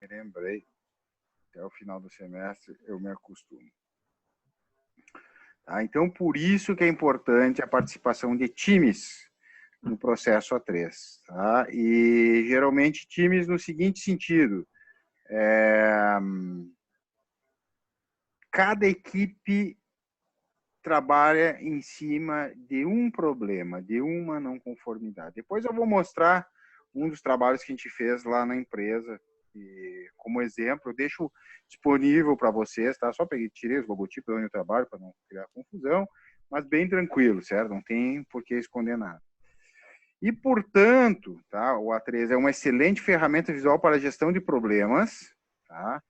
Me lembrei, até o final do semestre eu me acostumo. Tá? Então, por isso que é importante a participação de times no processo A3. Tá? E, geralmente, times no seguinte sentido. Cada equipe trabalha em cima de um problema, de uma não conformidade. Depois eu vou mostrar um dos trabalhos que a gente fez lá na empresa, e, como exemplo, eu deixo disponível para vocês, tá? Só peguei, tirei os logotipos onde eu trabalho para não criar confusão, mas bem tranquilo, certo? Não tem por que esconder nada. E, portanto, tá? O A3 é uma excelente ferramenta visual para a gestão de problemas, tá?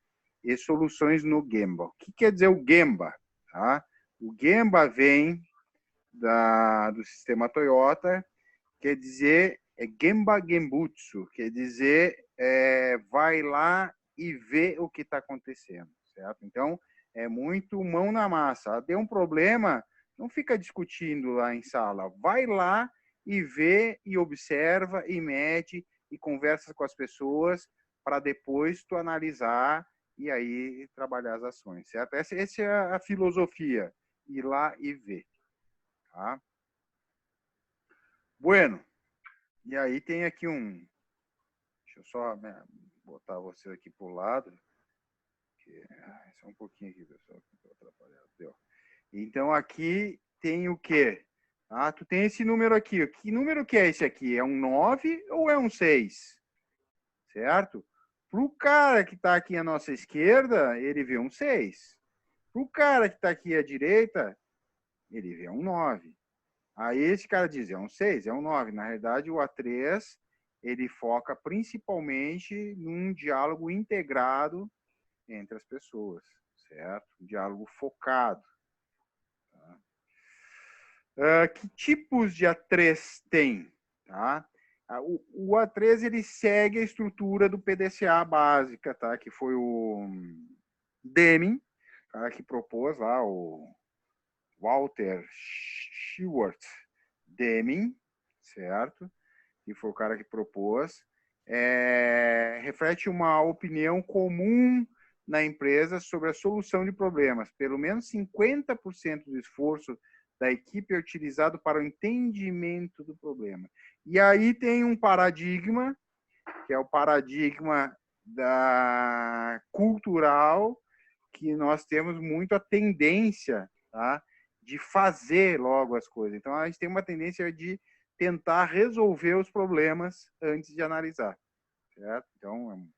E soluções no Gemba. O que quer dizer o Gemba? Tá? O Gemba vem do sistema Toyota, quer dizer Gemba Gembutsu, quer dizer vai lá e vê o que está acontecendo, certo? Então, é muito mão na massa. Deu um problema, não fica discutindo lá em sala, vai lá e vê e observa e mede e conversa com as pessoas para depois tu analisar e aí trabalhar as ações, certo? Essa é a filosofia, ir lá e ver, tá? Bueno, e aí tem aqui deixa eu só botar você aqui para o lado, que só um pouquinho aqui, pessoal, que estou atrapalhado. Deu. Então aqui tem o quê? Ah, tu tem esse número aqui. Que número que é esse aqui? É um 9 ou é um 6? Certo? Para o cara que está aqui à nossa esquerda, ele vê um 6. Para o cara que está aqui à direita, ele vê um 9. Aí esse cara diz, é um 6, é um 9. Na realidade, o A3, ele foca principalmente num diálogo integrado entre as pessoas, certo? Um diálogo focado. Tá? Que tipos de A3 tem? Tá? O A3 ele segue a estrutura do PDCA básica, tá? Que foi o Deming, tá? Que propôs lá o Walter Schwartz Deming, certo? Que foi o cara que propôs. Reflete uma opinião comum na empresa sobre a solução de problemas. Pelo menos 50% do esforço da equipe é utilizado para o entendimento do problema. E aí tem um paradigma, que é o paradigma cultural, que nós temos muito a tendência, tá, de fazer logo as coisas. Então, a gente tem uma tendência de tentar resolver os problemas antes de analisar, certo? Então,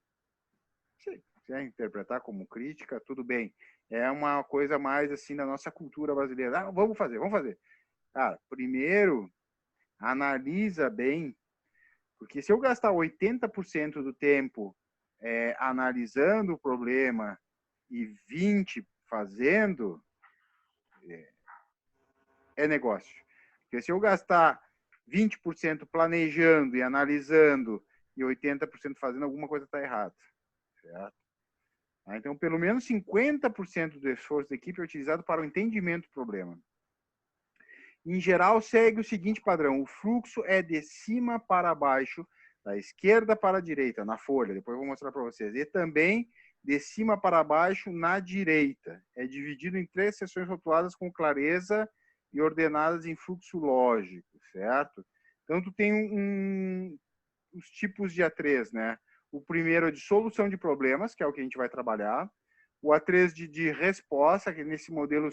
se quiser interpretar como crítica, tudo bem. É uma coisa mais assim da nossa cultura brasileira. Ah, vamos fazer, vamos fazer. Cara, primeiro, analisa bem, porque se eu gastar 80% do tempo analisando o problema e 20% fazendo, é negócio. Porque se eu gastar 20% planejando e analisando e 80% fazendo, alguma coisa está errada. Certo? Então, pelo menos 50% do esforço da equipe é utilizado para o entendimento do problema. Em geral, segue o seguinte padrão: o fluxo é de cima para baixo, da esquerda para a direita, na folha, depois eu vou mostrar para vocês. E também de cima para baixo na direita. É dividido em 3 seções rotuladas com clareza e ordenadas em fluxo lógico, certo? Então, tu tem os tipos de A3, né? O primeiro é de solução de problemas, que é o que a gente vai trabalhar. O A3 de resposta, que nesse modelo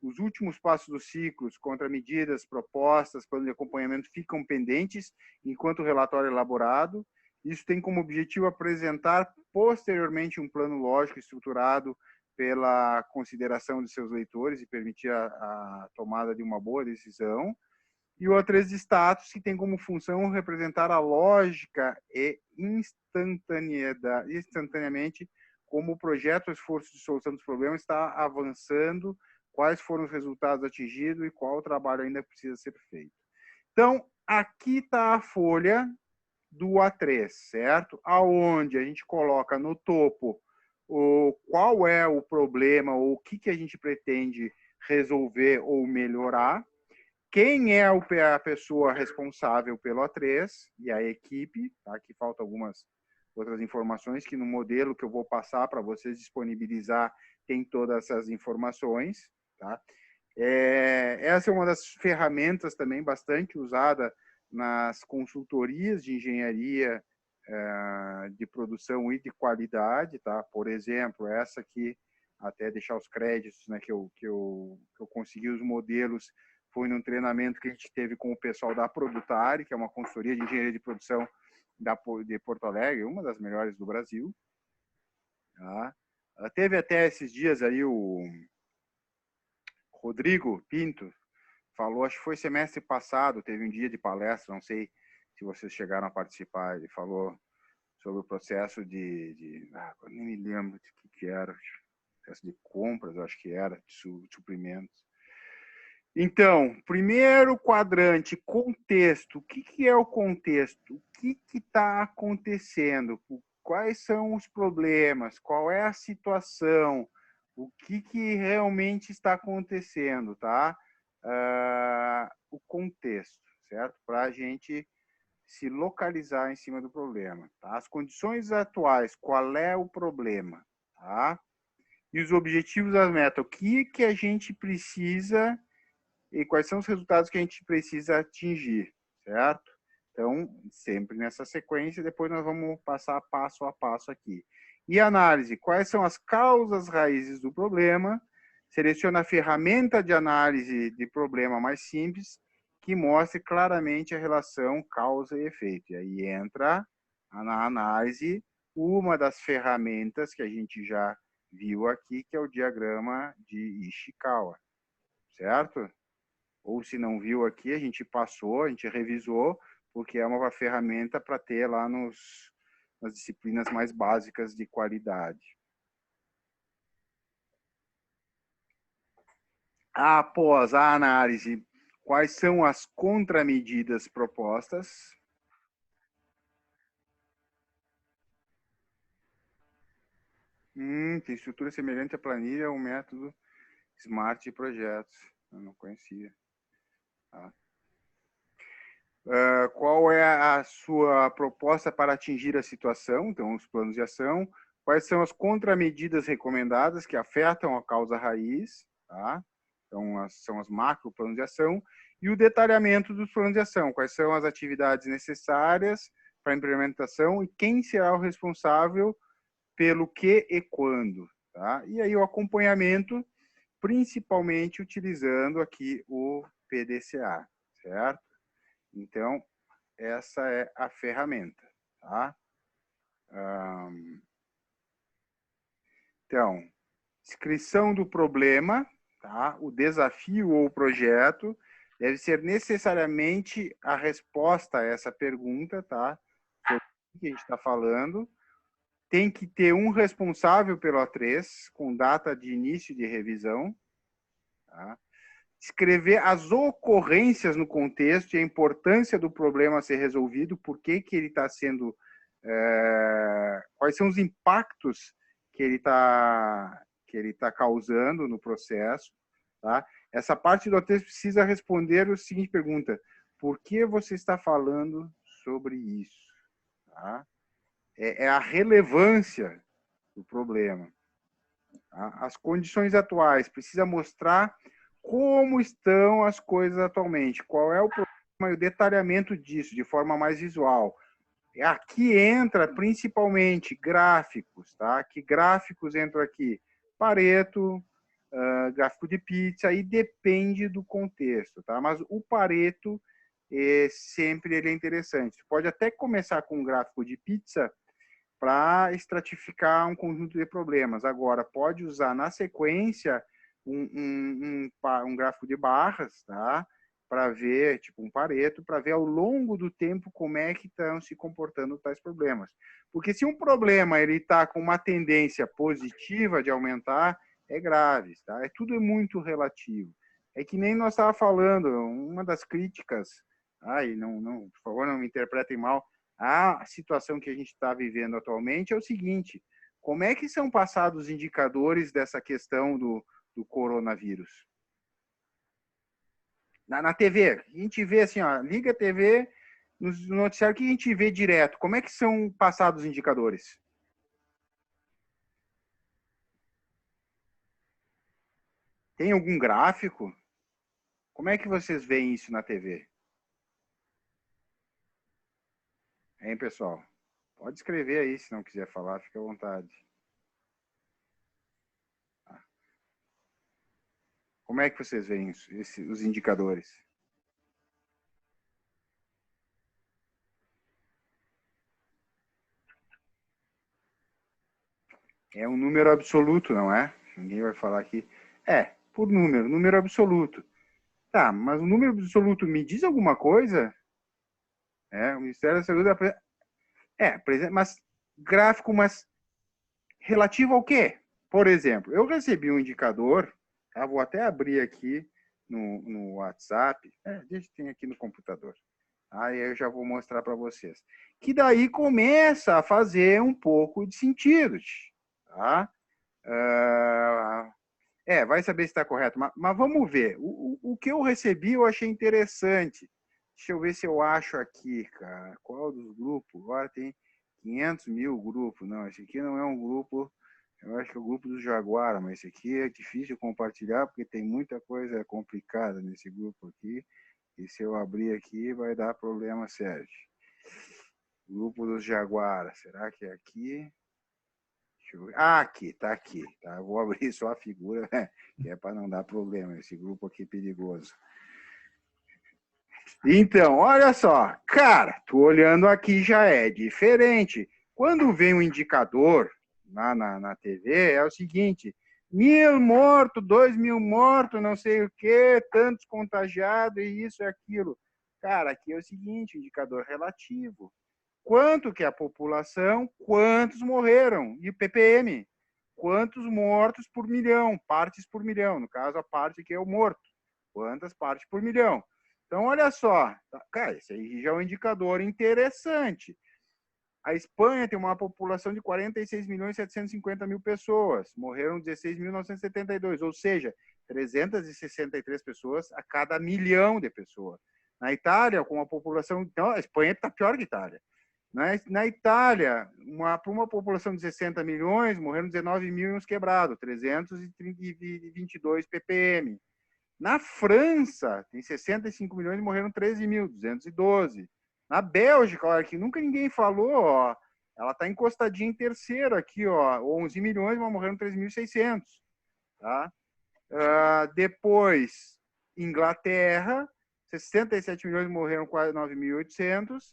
os últimos passos dos ciclos, contramedidas, propostas, plano de acompanhamento ficam pendentes enquanto o relatório é elaborado. Isso tem como objetivo apresentar posteriormente um plano lógico estruturado pela consideração de seus leitores e permitir a tomada de uma boa decisão. E o A3 de status, que tem como função representar a lógica e instantaneamente como o projeto, o esforço de solução dos problemas está avançando, quais foram os resultados atingidos e qual trabalho ainda precisa ser feito. Então, aqui está a folha do A3, certo? Aonde a gente coloca no topo qual é o problema ou o que a gente pretende resolver ou melhorar, quem é a pessoa responsável pelo A3 e a equipe, tá? Aqui falta algumas outras informações que no modelo que eu vou passar para vocês disponibilizar tem todas essas informações, tá? Essa é uma das ferramentas também bastante usada nas consultorias de engenharia de produção e de qualidade, tá? Por exemplo, essa aqui, até deixar os créditos, né, que eu consegui os modelos, foi num treinamento que a gente teve com o pessoal da Produtari, que é uma consultoria de engenharia de produção de Porto Alegre, uma das melhores do Brasil. Tá? Teve até esses dias aí o Rodrigo Pinto, falou, acho que foi semestre passado, teve um dia de palestra, não sei se vocês chegaram a participar, ele falou sobre o processo eu nem me lembro de que era, processo de compras, acho que era, de suprimentos. Então, primeiro quadrante, contexto. O que é o contexto? O que está acontecendo? Quais são os problemas? Qual é a situação? O que realmente está acontecendo, tá? O contexto, certo? Para a gente se localizar em cima do problema. Tá? As condições atuais, qual é o problema? Tá? E os objetivos das metas. O que a gente precisa e quais são os resultados que a gente precisa atingir, certo? Então, sempre nessa sequência, depois nós vamos passar passo a passo aqui. E análise, quais são as causas raízes do problema? Seleciona a ferramenta de análise de problema mais simples, que mostre claramente a relação causa e efeito. E aí entra na análise uma das ferramentas que a gente já viu aqui, que é o diagrama de Ishikawa, certo? Ou se não viu aqui, a gente passou, a gente revisou, porque é uma ferramenta para ter lá nas disciplinas mais básicas de qualidade. Após a análise, quais são as contramedidas propostas? Tem estrutura semelhante à planilha, o método SMART de projetos. Eu não conhecia. Tá? Qual é a sua proposta para atingir a situação? Então, os planos de ação. Quais são as contramedidas recomendadas que afetam a causa raiz? Tá? Então, são as macro planos de ação. E o detalhamento dos planos de ação. Quais são as atividades necessárias para a implementação e quem será o responsável pelo que e quando. Tá? E aí o acompanhamento, principalmente utilizando aqui o PDCA, certo? Então, essa é a ferramenta, tá? Então, descrição do problema, tá? O desafio ou o projeto deve ser necessariamente a resposta a essa pergunta, tá? Sobre o que a gente está falando. Tem que ter um responsável pelo A3, com data de início de revisão, tá? Escrever as ocorrências no contexto e a importância do problema a ser resolvido, por que ele está sendo, quais são os impactos que ele tá causando no processo, tá? Essa parte do texto precisa responder a seguinte pergunta: por que você está falando sobre isso? Tá? É a relevância do problema. Tá? As condições atuais, precisa mostrar como estão as coisas atualmente, qual é o problema e o detalhamento disso, de forma mais visual. Aqui entra principalmente gráficos, tá? Que gráficos entram aqui? Pareto, gráfico de pizza, aí depende do contexto, tá? Mas o Pareto sempre ele é interessante. Você pode até começar com um gráfico de pizza para estratificar um conjunto de problemas. Agora, pode usar na sequência um gráfico de barras, tá? Para ver, tipo um Pareto, para ver ao longo do tempo como é que estão se comportando tais problemas. Porque se um problema ele está com uma tendência positiva de aumentar, é grave, tá? Tudo é muito relativo. É que nem nós estávamos falando, uma das críticas, por favor, não me interpretem mal, a situação que a gente está vivendo atualmente é o seguinte: como é que são passados os indicadores dessa questão do coronavírus? Na TV, a gente vê assim, ó, liga a TV, no noticiário, o que a gente vê direto? Como é que são passados os indicadores? Tem algum gráfico? Como é que vocês veem isso na TV? Hein, pessoal? Pode escrever aí, se não quiser falar, fica à vontade. Como é que vocês veem isso, os indicadores? É um número absoluto, não é? Ninguém vai falar aqui. É, por número absoluto. Tá, mas o número absoluto me diz alguma coisa? O Ministério da Saúde mas gráfico, mas relativo ao quê? Por exemplo, eu recebi um indicador, tá? Vou até abrir aqui no WhatsApp, deixa eu ter aqui no computador. Aí eu já vou mostrar para vocês. Que daí começa a fazer um pouco de sentido, tá? Vai saber se está correto, mas vamos ver. O que eu recebi eu achei interessante. Deixa eu ver se eu acho aqui, cara. Qual dos grupos? Agora tem 500 mil grupos. Não, esse aqui não é um grupo. Eu acho que é o grupo do Jaguara, mas esse aqui é difícil compartilhar porque tem muita coisa complicada nesse grupo aqui. E se eu abrir aqui vai dar problema sério. Grupo dos Jaguara. Será que é aqui? Aqui, tá aqui. Tá? Vou abrir só a figura, que é para não dar problema. Esse grupo aqui é perigoso. Então, olha só. Cara, tu olhando aqui já é diferente. Quando vem um indicador na TV, é o seguinte: 1.000 mortos, 2.000 mortos, não sei o quê, tantos contagiados, e isso e aquilo. Cara, aqui é o seguinte, indicador relativo. Quanto que é a população, quantos morreram. E ppm, quantos mortos por milhão, partes por milhão. No caso, a parte que é o morto. Quantas partes por milhão. Então, olha só. Cara, esse aí já é um indicador interessante. A Espanha tem uma população de 46 milhões e 750 mil pessoas. Morreram 16.972, ou seja, 363 pessoas a cada milhão de pessoas. Na Itália, com uma população... Então, a Espanha está pior que a Itália. Na Itália, para uma população de 60 milhões, morreram 19 mil e uns quebrados, 322 ppm. Na França, tem 65 milhões e morreram 13.212. Na Bélgica, olha aqui, nunca ninguém falou, ó, ela está encostadinha em terceiro aqui, ó, 11 milhões, mas morreram 3.600. Tá? Depois, Inglaterra, 67 milhões morreram quase 9.800.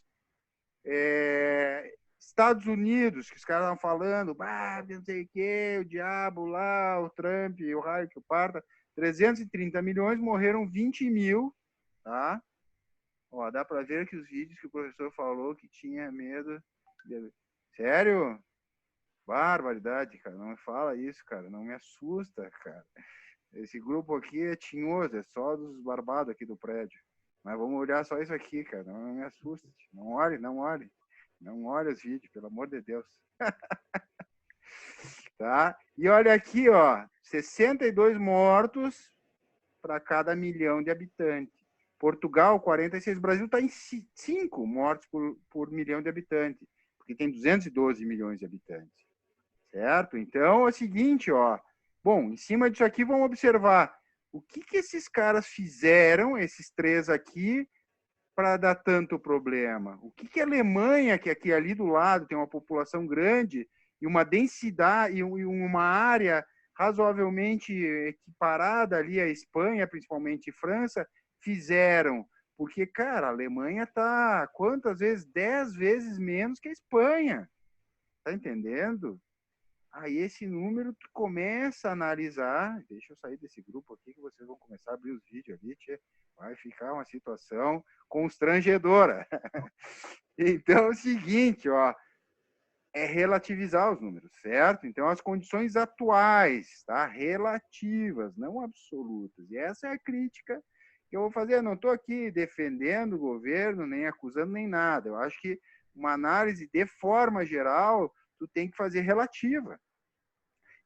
Estados Unidos, que os caras estavam falando, não sei o que, o diabo lá, o Trump, o raio que o parta, 330 milhões, morreram 20 mil, tá? Ó, dá para ver que os vídeos que o professor falou que tinha medo. Sério? Barbaridade, cara, não me fala isso, cara, não me assusta, cara. Esse grupo aqui é tinhoso, é só dos barbados aqui do prédio. Mas vamos olhar só isso aqui, cara. Não me assuste. Não olhe, não olhe. Não olhe os vídeos, pelo amor de Deus. Tá? E olha aqui, ó. 62 mortos para cada milhão de habitantes. Portugal, 46. O Brasil está em 5 mortos por milhão de habitantes. Porque tem 212 milhões de habitantes. Certo? Então é o seguinte, ó. Bom, em cima disso aqui, vamos observar o que esses caras fizeram, esses três aqui, para dar tanto problema. O que a Alemanha, que aqui ali do lado tem uma população grande e uma densidade e uma área razoavelmente equiparada ali à Espanha, principalmente França, fizeram. Porque, cara, a Alemanha está quantas vezes? 10 vezes menos que a Espanha. Tá entendendo? Aí esse número tu começa a analisar, deixa eu sair desse grupo aqui que vocês vão começar a abrir os vídeos ali, tchê. Vai ficar uma situação constrangedora. Então é o seguinte, ó, é relativizar os números, certo? Então as condições atuais, tá? Relativas, não absolutas. E essa é a crítica que eu vou fazer. Eu não estou aqui defendendo o governo, nem acusando, nem nada. Eu acho que uma análise de forma geral tu tem que fazer relativa.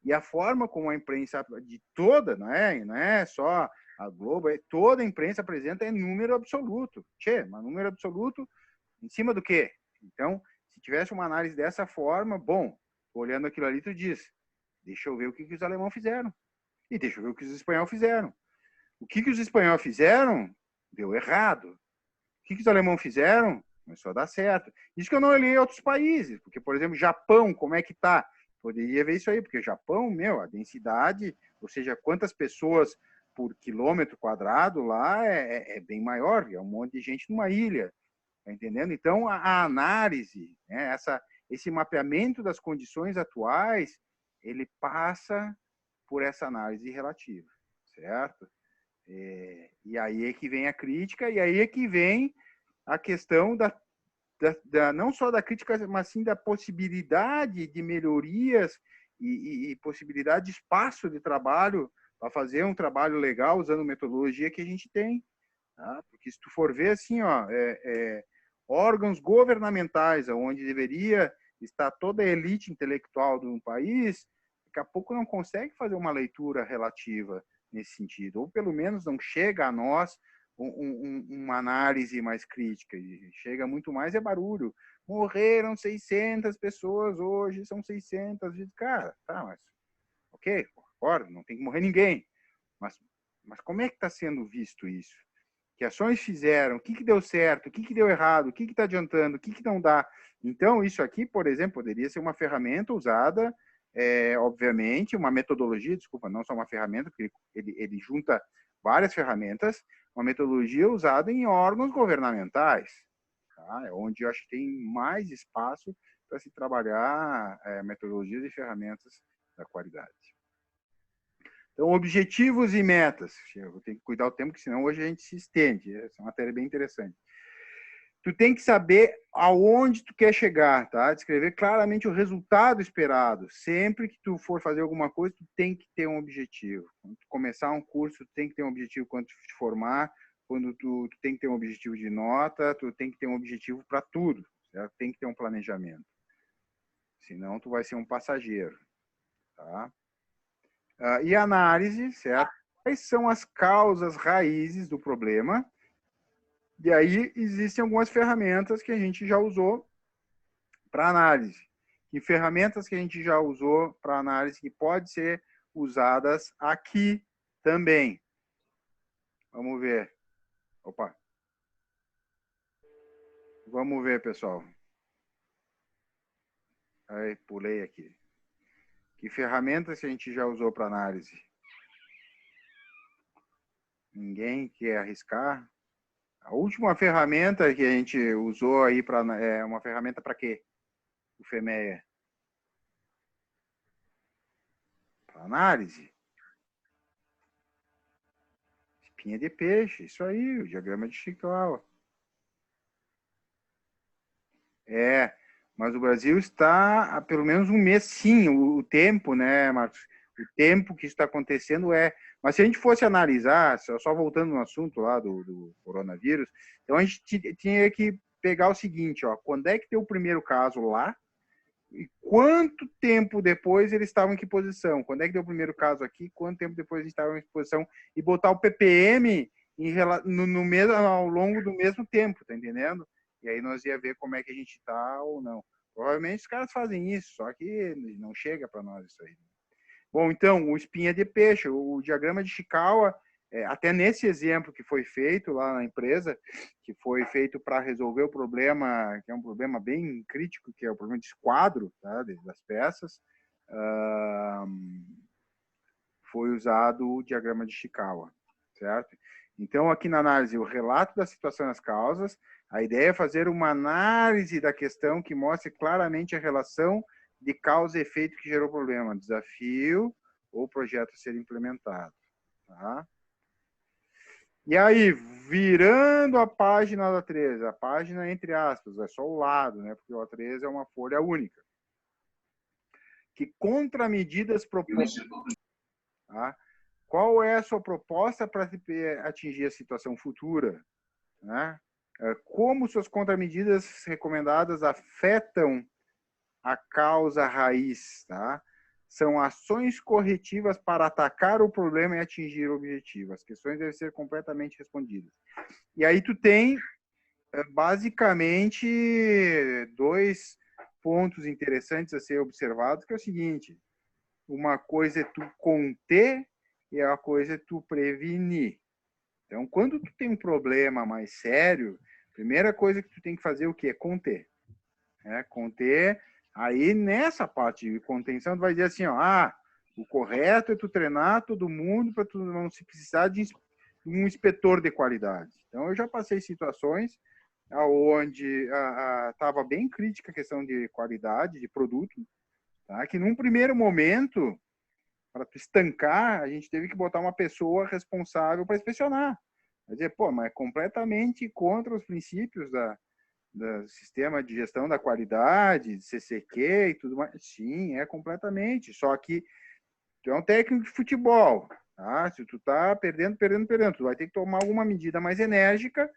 E a forma como a imprensa de toda, não é só a Globo, toda a imprensa apresenta é número absoluto. Mas número absoluto Em cima do quê? Então, se tivesse uma análise dessa forma, bom, olhando aquilo ali, tu diz, deixa eu ver o que os alemães fizeram. E deixa eu ver o que os espanhóis fizeram. O que os espanhóis fizeram, deu errado. O que os alemães fizeram, começou a dar certo. Isso que eu não olhei outros países, porque, por exemplo, Japão, como é que tá? Poderia ver isso aí, porque Japão, meu, a densidade, ou seja, quantas pessoas por quilômetro quadrado lá é bem maior, é um monte de gente numa ilha, tá entendendo? Então, a análise, né, esse mapeamento das condições atuais, ele passa por essa análise relativa, certo? E aí é que vem a crítica, e aí é que vem a questão não só da crítica, mas sim da possibilidade de melhorias e possibilidade de espaço de trabalho para fazer um trabalho legal usando metodologia que a gente tem. Tá? Porque se tu for ver assim, ó, órgãos governamentais, onde deveria estar toda a elite intelectual de um país, daqui a pouco não consegue fazer uma leitura relativa nesse sentido, ou pelo menos não chega a nós uma análise mais crítica, e chega muito mais barulho. Morreram 600 pessoas hoje, são 600. Cara, tá, mas ok, concordo, não tem que morrer ninguém. Mas como é que está sendo visto isso? Que ações fizeram? O que deu certo? O que deu errado? O que está adiantando? O que não dá? Então, isso aqui, por exemplo, poderia ser uma ferramenta usada, obviamente, uma metodologia, desculpa, não só uma ferramenta, porque ele junta várias ferramentas, uma metodologia usada em órgãos governamentais, tá? É onde eu acho que tem mais espaço para se trabalhar metodologias e ferramentas da qualidade. Então, objetivos e metas. Eu vou ter que cuidar do tempo, porque senão hoje a gente se estende. Essa é uma matéria bem interessante. Tu tem que saber aonde tu quer chegar, tá? Descrever claramente o resultado esperado. Sempre que tu for fazer alguma coisa, tu tem que ter um objetivo. Quando tu começar um curso, tu tem que ter um objetivo quando tu te formar. Quando tu tem que ter um objetivo de nota, tu tem que ter um objetivo para tudo, certo? Tem que ter um planejamento. Senão tu vai ser um passageiro, tá? E análise, certo? Quais são as causas raízes do problema? E aí existem algumas ferramentas que a gente já usou para análise. E ferramentas que a gente já usou para análise que podem ser usadas aqui também. Vamos ver. Opa. Vamos ver, pessoal. Aí, pulei aqui. Que ferramentas que a gente já usou para análise? Ninguém quer arriscar? A última ferramenta que a gente usou aí é uma ferramenta para quê? O FEMEA. Para análise. Espinha de peixe, isso aí, o diagrama de Chiclau. Mas o Brasil está há pelo menos um mês, sim, o tempo, né, Marcos? O tempo que isso está acontecendo Mas se a gente fosse analisar, só voltando no assunto lá do coronavírus, então a gente tinha que pegar o seguinte, ó, quando é que deu o primeiro caso lá e quanto tempo depois eles estavam em que posição? Quando é que deu o primeiro caso aqui, quanto tempo depois eles estavam em que posição? E botar o PPM ao longo do mesmo tempo, tá entendendo? E aí nós ia ver como é que a gente está ou não. Provavelmente os caras fazem isso, só que não chega para nós isso aí. Bom, então, o espinha de peixe, o diagrama de Chikawa, até nesse exemplo que foi feito lá na empresa, que foi feito para resolver o problema, que é um problema bem crítico, que é o problema de esquadro, tá, das peças, foi usado o diagrama de Chikawa, certo? Então, aqui na análise, o relato da situação e as causas, a ideia é fazer uma análise da questão que mostre claramente a relação de causa e efeito que gerou o problema, desafio ou projeto a ser implementado. Tá? E aí, virando a página da 13, a página entre aspas, é só o lado, né? Porque a 13 é uma folha única. Que contramedidas propostas... Tá? Qual é a sua proposta para atingir a situação futura? Né? Como suas contramedidas recomendadas afetam a causa raiz? Tá? São ações corretivas para atacar o problema e atingir o objetivo. As questões devem ser completamente respondidas. E aí tu tem Basicamente, dois pontos interessantes a ser observados, que é o seguinte: uma coisa é tu conter e a coisa é tu prevenir. Então, quando tu tem um problema mais sério, a primeira coisa que tu tem que fazer é o quê? Conter. Conter. Aí, nessa parte de contenção, tu vai dizer assim, ó, o correto é tu treinar todo mundo para tu não se precisar de um inspetor de qualidade. Então, eu já passei situações onde estava bem crítica a questão de qualidade de produto, tá? Que num primeiro momento, para estancar, a gente teve que botar uma pessoa responsável para inspecionar. Quer dizer, mas é completamente contra os princípios do sistema de gestão da qualidade, de CCQ e tudo mais. Sim, é completamente. Só que tu é um técnico de futebol, tá? Se tu tá perdendo, tu vai ter que tomar alguma medida mais enérgica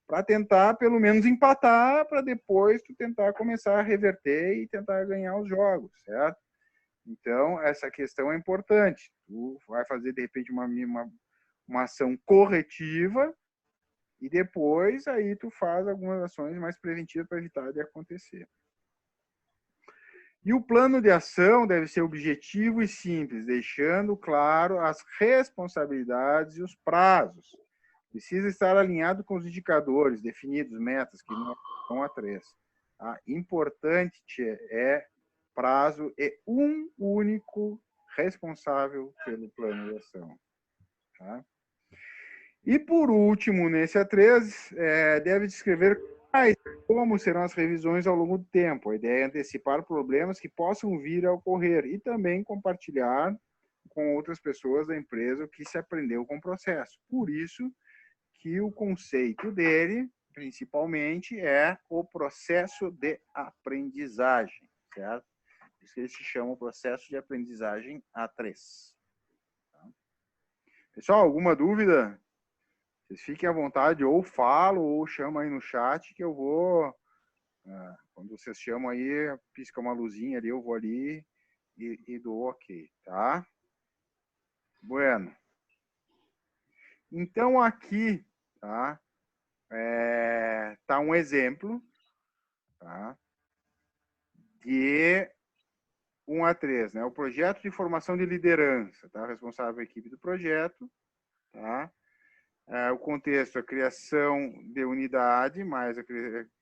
para tentar pelo menos empatar, para depois tu tentar começar a reverter e tentar ganhar os jogos, certo? Então, essa questão é importante. Tu vai fazer, de repente, uma ação corretiva e depois aí tu faz algumas ações mais preventivas para evitar de acontecer. E o plano de ação deve ser objetivo e simples, deixando claro as responsabilidades e os prazos. Precisa estar alinhado com os indicadores, definidos, metas, que não são a 3. Tá? Importante é prazo e um único responsável pelo plano de ação. Tá? E, por último, nesse A3, deve descrever como serão as revisões ao longo do tempo. A ideia é antecipar problemas que possam vir a ocorrer e também compartilhar com outras pessoas da empresa o que se aprendeu com o processo. Por isso que o conceito dele, principalmente, é o processo de aprendizagem, certo? Isso que ele se chama o processo de aprendizagem A3. Tá? Pessoal, alguma dúvida? Vocês fiquem à vontade, ou falo, ou chama aí no chat, que eu vou... quando vocês chamam aí, pisca uma luzinha ali, eu vou ali e dou ok, tá? Bueno. Então, aqui, tá? Tá um exemplo, tá? De 1 a 3, né? O projeto de formação de liderança, tá? Responsável a equipe do projeto, tá? O contexto, a criação de unidade, mais a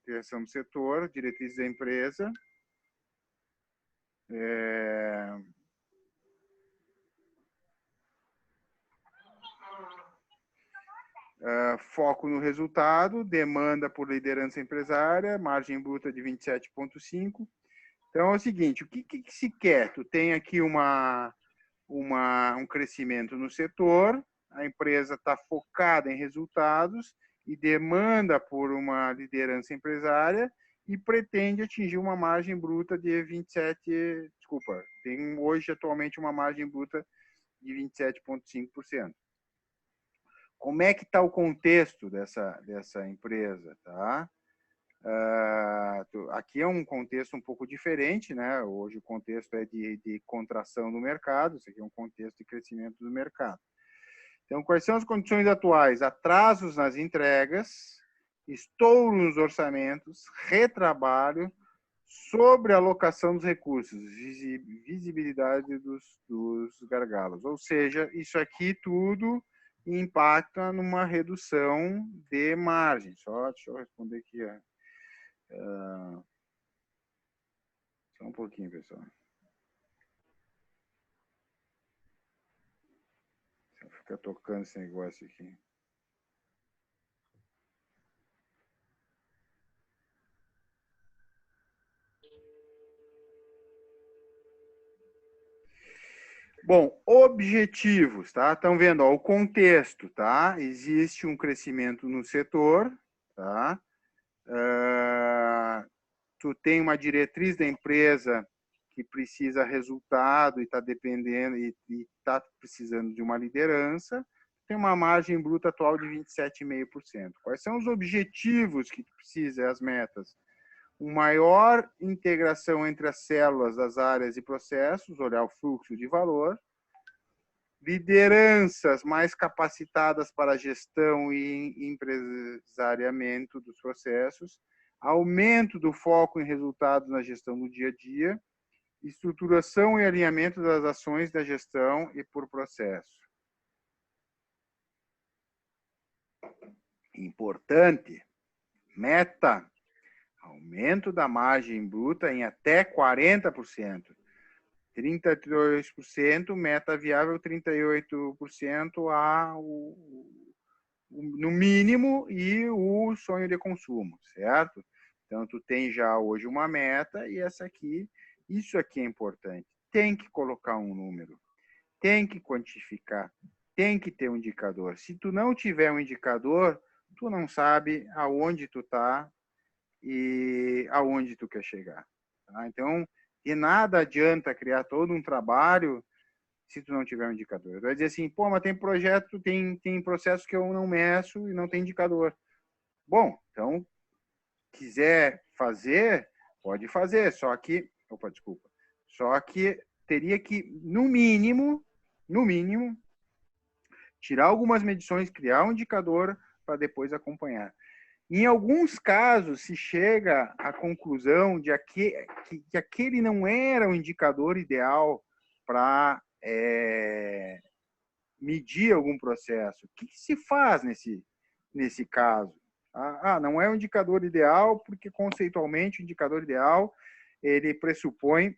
criação do setor, diretrizes da empresa, foco no resultado, demanda por liderança empresária, margem bruta de 27,5. Então é o seguinte, o que se quer? Tu tem aqui um crescimento no setor, a empresa está focada em resultados e demanda por uma liderança empresária e pretende atingir uma margem bruta de 27, desculpa, tem hoje atualmente uma margem bruta de 27,5%. Como é que está o contexto dessa empresa, tá? Aqui é um contexto um pouco diferente, né? Hoje o contexto é de contração do mercado, isso aqui é um contexto de crescimento do mercado. Então, quais são as condições atuais? Atrasos nas entregas, estouro nos orçamentos, retrabalho, sobrealocação dos recursos, visibilidade dos gargalos. Ou seja, isso aqui tudo impacta numa redução de margem. Deixa eu responder aqui. Só um pouquinho, pessoal. Fica tocando esse negócio aqui. Bom, objetivos, tá? Estão vendo, ó, o contexto, tá? Existe um crescimento no setor, tá? Tu tem uma diretriz da empresa que precisa resultado e está dependendo e está precisando de uma liderança, tem uma margem bruta atual de 27,5%. Quais são os objetivos que tu precisa, as metas? Uma maior integração entre as células das áreas e processos, olhar o fluxo de valor, lideranças mais capacitadas para a gestão e empresariamento dos processos, aumento do foco em resultados na gestão do dia a dia, estruturação e alinhamento das ações da gestão e por processo. Importante, meta, aumento da margem bruta em até 40%. 32%, meta viável 38% no mínimo e o sonho de consumo, certo? Então, tu tem já hoje uma meta e isso aqui é importante. Tem que colocar um número, tem que quantificar, tem que ter um indicador. Se tu não tiver um indicador, tu não sabe aonde tu tá e aonde tu quer chegar. Tá? Então, de nada adianta criar todo um trabalho se tu não tiver um indicador. Tu vai dizer assim, pô, mas tem projeto, tem processo que eu não meço e não tem indicador. Bom, então, quiser fazer, pode fazer, só que teria que, no mínimo, tirar algumas medições, criar um indicador para depois acompanhar. Em alguns casos, se chega à conclusão de que aquele não era o indicador ideal para medir algum processo. O que se faz nesse caso? Não é o indicador ideal, porque conceitualmente o indicador ideal ele pressupõe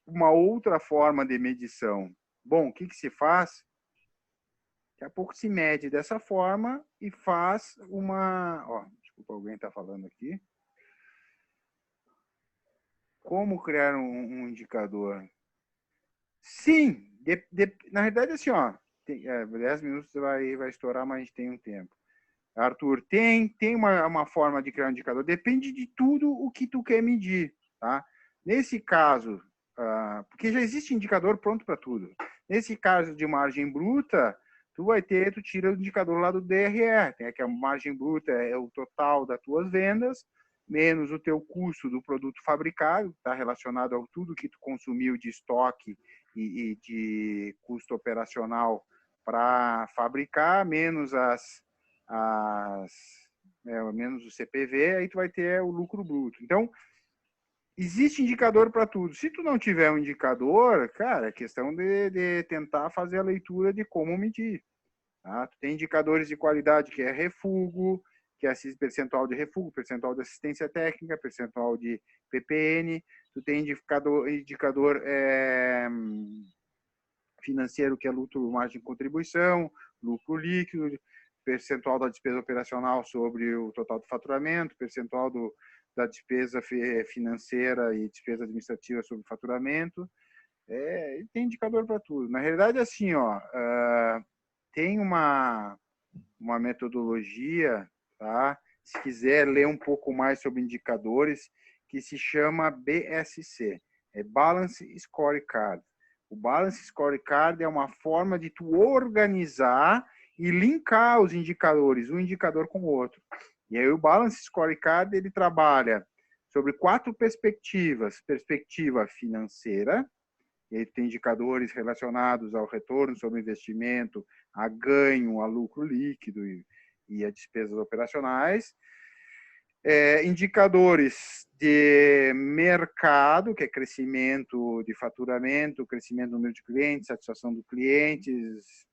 uma outra forma de medição. Bom, o que se faz? Daqui a pouco se mede dessa forma e faz uma... desculpa, alguém está falando aqui. Como criar um indicador? Sim, na verdade, assim, 10 minutos vai estourar, mas a gente tem um tempo. Arthur, tem uma forma de criar um indicador. Depende de tudo o que tu quer medir, tá? Nesse caso, porque já existe indicador pronto para tudo. Nesse caso de margem bruta, tu tira o indicador lá do DRE, que a margem bruta é o total das tuas vendas, menos o teu custo do produto fabricado, está relacionado a tudo que tu consumiu de estoque e de custo operacional para fabricar, menos menos o CPV, aí tu vai ter o lucro bruto. Então, existe indicador para tudo. Se tu não tiver um indicador, cara, é questão de tentar fazer a leitura de como medir. Tá? Tu tem indicadores de qualidade, que é refugo, que é percentual de refugo, percentual de assistência técnica, percentual de PPN. Tu tem indicador financeiro, que é lucro, margem de contribuição, lucro líquido, percentual da despesa operacional sobre o total do faturamento, percentual da despesa financeira e despesa administrativa sobre o faturamento. Tem indicador para tudo. Na realidade, assim, tem uma metodologia, tá? Se quiser ler um pouco mais sobre indicadores, que se chama BSC, Balance Scorecard. O Balance Scorecard é uma forma de tu organizar e linkar os indicadores, um indicador com o outro. E aí o Balance Scorecard, ele trabalha sobre 4 perspectivas. Perspectiva financeira, ele tem indicadores relacionados ao retorno sobre investimento, a ganho, a lucro líquido e a despesas operacionais. Indicadores de mercado, que é crescimento de faturamento, crescimento do número de clientes, satisfação dos clientes.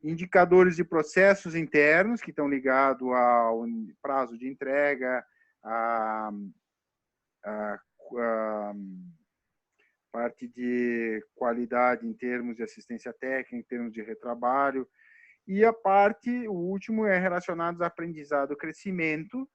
Indicadores de processos internos, que estão ligados ao prazo de entrega, a parte de qualidade em termos de assistência técnica, em termos de retrabalho. E o último é relacionado ao aprendizado e crescimento,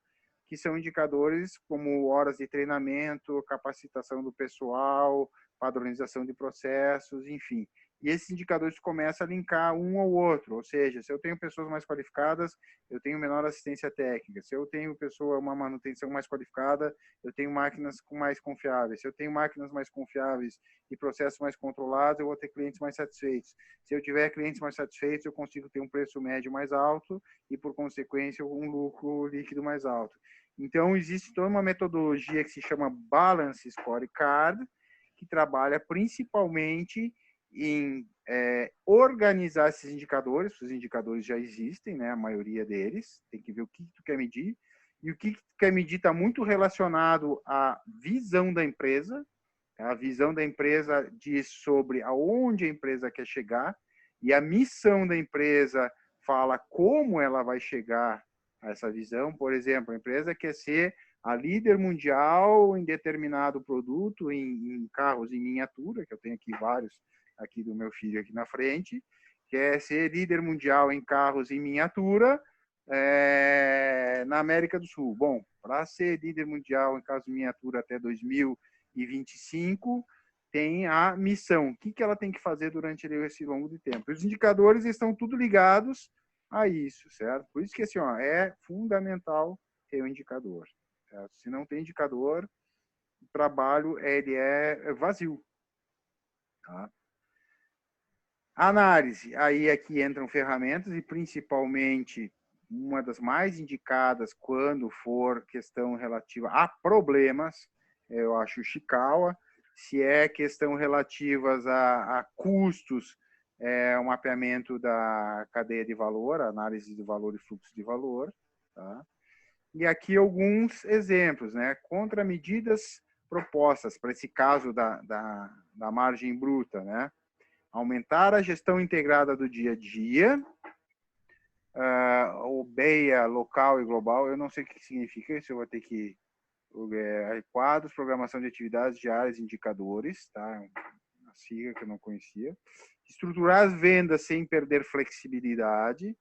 que são indicadores como horas de treinamento, capacitação do pessoal, padronização de processos, enfim. E esses indicadores começam a linkar um ao outro, ou seja, se eu tenho pessoas mais qualificadas, eu tenho menor assistência técnica. Se eu tenho uma manutenção mais qualificada, eu tenho máquinas mais confiáveis. Se eu tenho máquinas mais confiáveis e processos mais controlados, eu vou ter clientes mais satisfeitos. Se eu tiver clientes mais satisfeitos, eu consigo ter um preço médio mais alto e, por consequência, um lucro líquido mais alto. Então, existe toda uma metodologia que se chama Balance Scorecard, que trabalha principalmente em organizar esses indicadores. Os indicadores já existem, né? A maioria deles. Tem que ver o que tu quer medir. E o que tu quer medir está muito relacionado à visão da empresa. A visão da empresa diz sobre aonde a empresa quer chegar. E a missão da empresa fala como ela vai chegar a essa visão. Por exemplo, a empresa quer ser a líder mundial em determinado produto, em carros em miniatura, que eu tenho aqui vários aqui do meu filho aqui na frente, quer ser líder mundial em carros em miniatura na América do Sul. Bom, para ser líder mundial em carros em miniatura até 2025, tem a missão. O que ela tem que fazer durante esse longo de tempo? Os indicadores estão tudo ligados a isso, certo? Por isso que assim, ó, é fundamental ter um indicador. Certo? Se não tem indicador, o trabalho ele é vazio. Tá? Análise. Aí aqui entram ferramentas e principalmente uma das mais indicadas quando for questão relativa a problemas, eu acho o Ishikawa. Se é questão relativas a custos, o mapeamento da cadeia de valor, análise de valor e fluxo de valor. Tá? E aqui alguns exemplos, né? Contramedidas propostas para esse caso da margem bruta, né? Aumentar a gestão integrada do dia a dia, o BEIA local e global, eu não sei o que significa isso, eu vou ter que quadros, programação de atividades diárias, indicadores, tá? Uma sigla que eu não conhecia. Estruturar as vendas sem perder flexibilidade,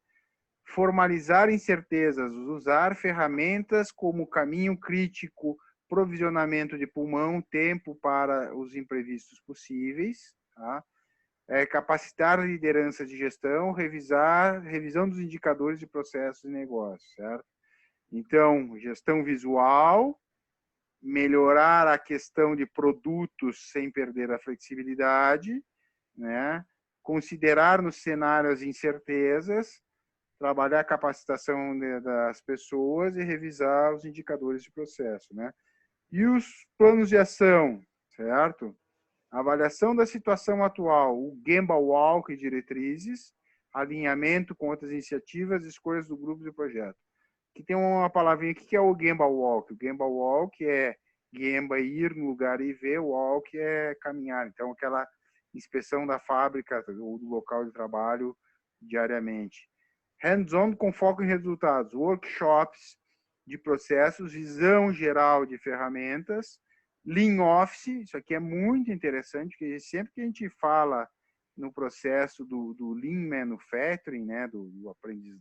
formalizar incertezas, usar ferramentas como caminho crítico, provisionamento de pulmão, tempo para os imprevistos possíveis, tá? Capacitar a liderança de gestão, revisão dos indicadores de processos e negócios, certo? Então, gestão visual, melhorar a questão de produtos sem perder a flexibilidade, né? Considerar nos cenários incertezas, trabalhar a capacitação das pessoas e revisar os indicadores de processo, né? E os planos de ação, certo? Avaliação da situação atual, o Gemba Walk e diretrizes, alinhamento com outras iniciativas, escolhas do grupo de projeto. Aqui tem uma palavrinha aqui que é o Gemba Walk. O Gemba Walk é Gemba, ir no lugar e ver, Walk é caminhar. Então, aquela inspeção da fábrica ou do local de trabalho diariamente. Hands-on com foco em resultados, workshops de processos, visão geral de ferramentas, Lean Office, isso aqui é muito interessante, porque sempre que a gente fala no processo do Lean Manufacturing, né, do aprendiz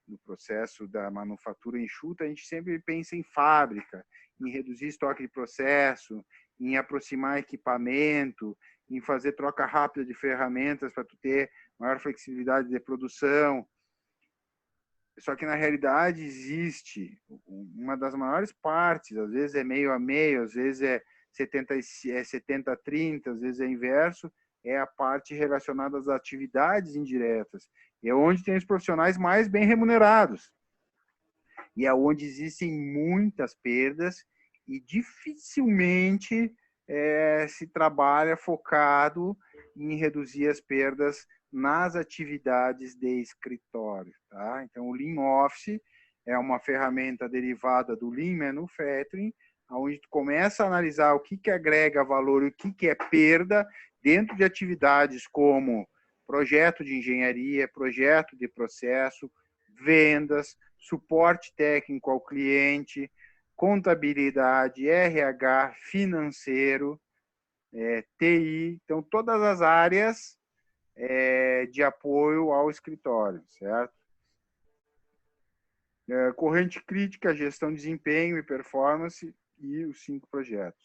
do processo da manufatura enxuta, a gente sempre pensa em fábrica, em reduzir estoque de processo, em aproximar equipamento, em fazer troca rápida de ferramentas para tu ter maior flexibilidade de produção. Só que, na realidade, existe uma das maiores partes, às vezes é meio a meio, às vezes é 70-30, às vezes é inverso, é a parte relacionada às atividades indiretas. É onde tem os profissionais mais bem remunerados. E é onde existem muitas perdas e dificilmente se trabalha focado em reduzir as perdas nas atividades de escritório. Tá? Então, o Lean Office é uma ferramenta derivada do Lean Manufacturing, onde tu começa a analisar o que agrega valor e o que é perda dentro de atividades como projeto de engenharia, projeto de processo, vendas, suporte técnico ao cliente, contabilidade, RH, financeiro, TI. Então, todas as áreas de apoio ao escritório, certo? Corrente crítica, gestão de desempenho e performance e os 5 projetos.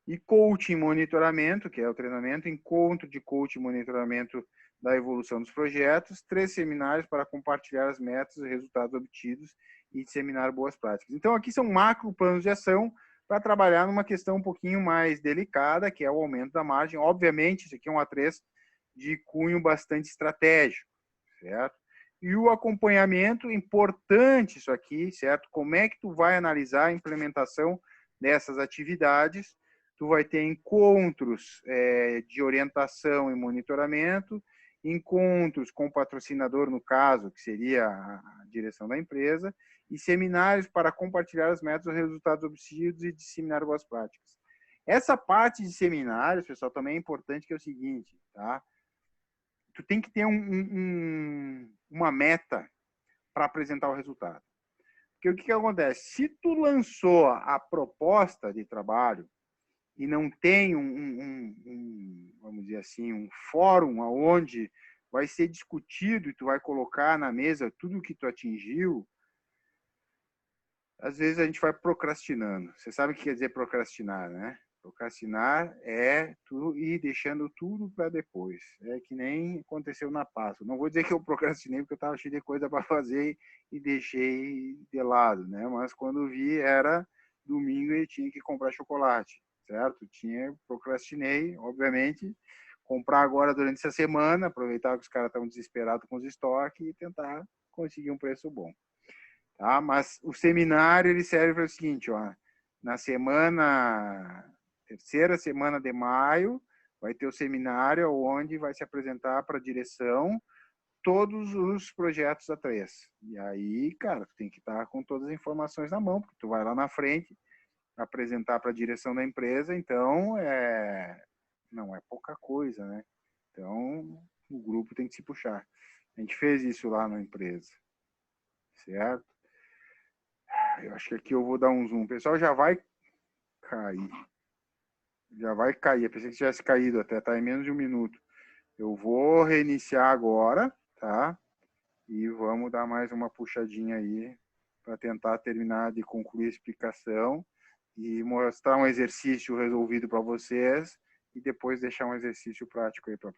E coaching monitoramento, que é o treinamento, encontro de coaching monitoramento da evolução dos projetos, 3 seminários para compartilhar as metas e resultados obtidos e disseminar boas práticas. Então, aqui são macro planos de ação para trabalhar numa questão um pouquinho mais delicada, que é o aumento da margem. Obviamente, isso aqui é um A3 de cunho bastante estratégico, certo? E o acompanhamento, importante isso aqui, certo? Como é que tu vai analisar a implementação dessas atividades? tu vai ter encontros de orientação e monitoramento, encontros com o patrocinador, no caso, que seria a direção da empresa, e seminários para compartilhar as metas e resultados obtidos e disseminar boas práticas. Essa parte de seminários, pessoal, também é importante, que é o seguinte, tá? Tu tem que ter uma meta para apresentar o resultado. Porque o que acontece? Se tu lançou a proposta de trabalho e não tem vamos dizer assim, um fórum onde vai ser discutido e tu vai colocar na mesa tudo o que tu atingiu, às vezes a gente vai procrastinando. Você sabe o que quer dizer procrastinar, né? Procrastinar é tu ir deixando tudo para depois. É que nem aconteceu na Páscoa. Não vou dizer que eu procrastinei porque eu estava cheio de coisa para fazer e deixei de lado, né? Mas quando vi era domingo e tinha que comprar chocolate, certo? Procrastinei, obviamente, comprar agora durante essa semana, aproveitar que os caras estão desesperados com os estoques e tentar conseguir um preço bom. Tá? Mas o seminário ele serve para o seguinte, ó, na terceira semana de maio, vai ter o seminário onde vai se apresentar para a direção todos os projetos da 3. E aí, cara, tu tem que estar com todas as informações na mão, porque tu vai lá na frente apresentar para a direção da empresa, então não é pouca coisa, né? Então, o grupo tem que se puxar. A gente fez isso lá na empresa, certo? Eu acho que aqui eu vou dar um zoom. O pessoal já vai cair. Já vai cair. Eu pensei que tivesse caído até, tá em menos de 1 minuto. Eu vou reiniciar agora, tá? E vamos dar mais uma puxadinha aí para tentar terminar de concluir a explicação e mostrar um exercício resolvido para vocês e depois deixar um exercício prático aí para